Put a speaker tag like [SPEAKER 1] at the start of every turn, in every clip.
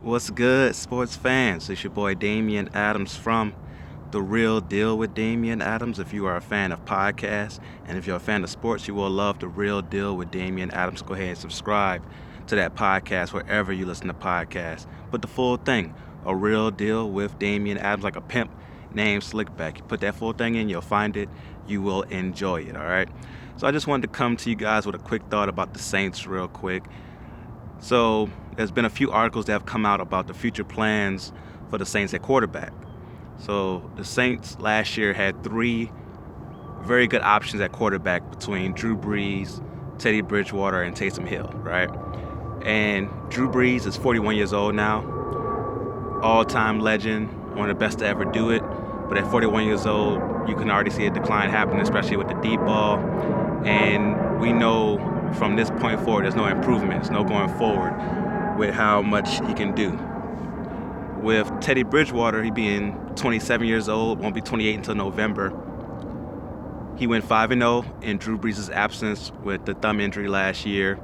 [SPEAKER 1] What's good, sports fans? It's your boy Damian Adams from The Real Deal with Damian Adams. If you are a fan of podcasts and if you're a fan of sports, you will love The Real Deal with Damian Adams. Go ahead and subscribe to that podcast wherever you listen to podcasts. But the full thing, A Real Deal with Damian Adams, like a pimp named Slickback. You put that full thing in, you'll find it. You will enjoy it, all right? So I just wanted to come to you guys with a quick thought about the Saints real quick. So there's been a few articles that have come out about the future plans for the Saints at quarterback. So the Saints last year had three very good options at quarterback between Drew Brees, Teddy Bridgewater, and Taysom Hill, right? And Drew Brees is 41 years old now, all-time legend, one of the best to ever do it. But at 41 years old, you can already see a decline happening, especially with the deep ball. And we know from this point forward, there's no improvements, no going forward with how much he can do. With Teddy Bridgewater, he being 27 years old, won't be 28 until November. He went 5-0 in Drew Brees' absence with the thumb injury last year.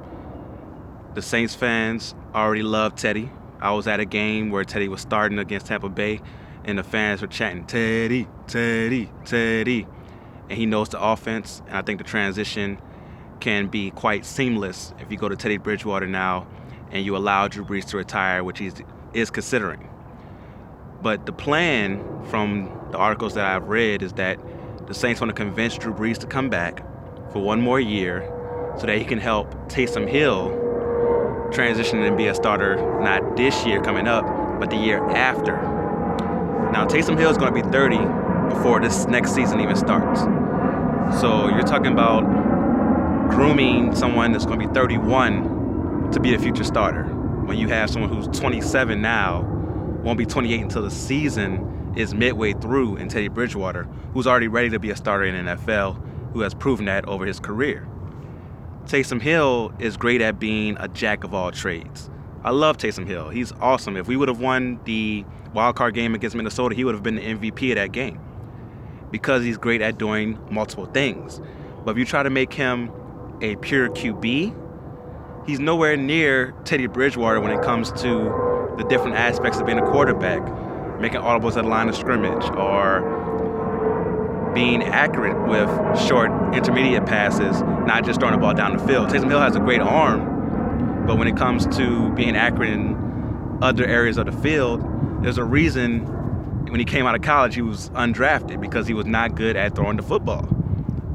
[SPEAKER 1] The Saints fans already love Teddy. I was at a game where Teddy was starting against Tampa Bay, and the fans were chanting, "Teddy, Teddy, Teddy." And he knows the offense, and I think the transition can be quite seamless if you go to Teddy Bridgewater now and you allow Drew Brees to retire, which he is considering. But the plan from the articles that I've read is that the Saints want to convince Drew Brees to come back for one more year so that he can help Taysom Hill transition and be a starter not this year coming up, but the year after. Now, Taysom Hill is going to be 30 before this next season even starts. So you're talking about grooming someone that's going to be 31 to be the future starter. When you have someone who's 27 now, won't be 28 until the season is midway through in Teddy Bridgewater, who's already ready to be a starter in the NFL, who has proven that over his career. Taysom Hill is great at being a jack of all trades. I love Taysom Hill. He's awesome. If we would have won the wild card game against Minnesota, he would have been the MVP of that game because he's great at doing multiple things. But if you try to make him a pure QB, he's nowhere near Teddy Bridgewater when it comes to the different aspects of being a quarterback, making audibles at the line of scrimmage, or being accurate with short intermediate passes, not just throwing the ball down the field. Taysom Hill has a great arm, but when it comes to being accurate in other areas of the field, there's a reason when he came out of college he was undrafted, because he was not good at throwing the football.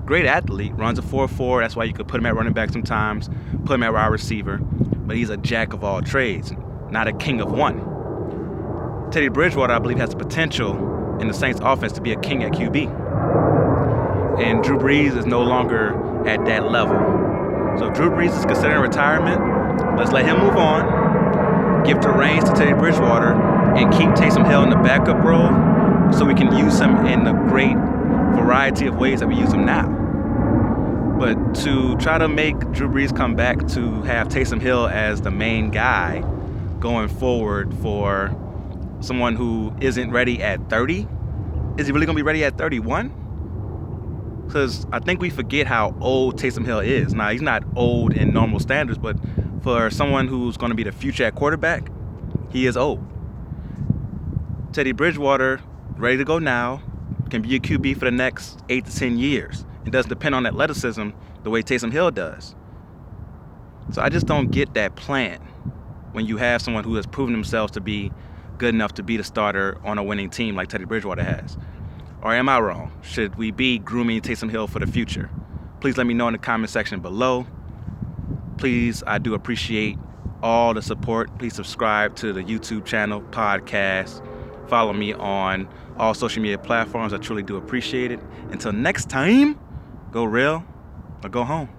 [SPEAKER 1] Great athlete, runs a 4.4. That's why you could put him at running back sometimes, put him at wide receiver. But he's a jack of all trades, not a king of one. Teddy Bridgewater, I believe, has the potential in the Saints offense to be a king at QB. And Drew Brees is no longer at that level. So if Drew Brees is considering retirement, let's let him move on, give the reins to Teddy Bridgewater, and keep Taysom Hill in the backup role so we can use him in the great variety of ways that we use him now. But to try to make Drew Brees come back to have Taysom Hill as the main guy going forward for someone who isn't ready at 30, is he really going to be ready at 31? Because I think we forget how old Taysom Hill is. Now, he's not old in normal standards, but for someone who's going to be the future at quarterback, he is old. Teddy Bridgewater, ready to go now, can be a QB for the next 8 to 10 years. It doesn't depend on athleticism the way Taysom Hill does. So I just don't get that plan when you have someone who has proven themselves to be good enough to be the starter on a winning team like Teddy Bridgewater has. Or am I wrong? Should we be grooming Taysom Hill for the future? Please let me know in the comment section below. Please, I do appreciate all the support. Please subscribe to the YouTube channel, podcast. Follow me on all social media platforms. I truly do appreciate it. Until next time, go real or go home.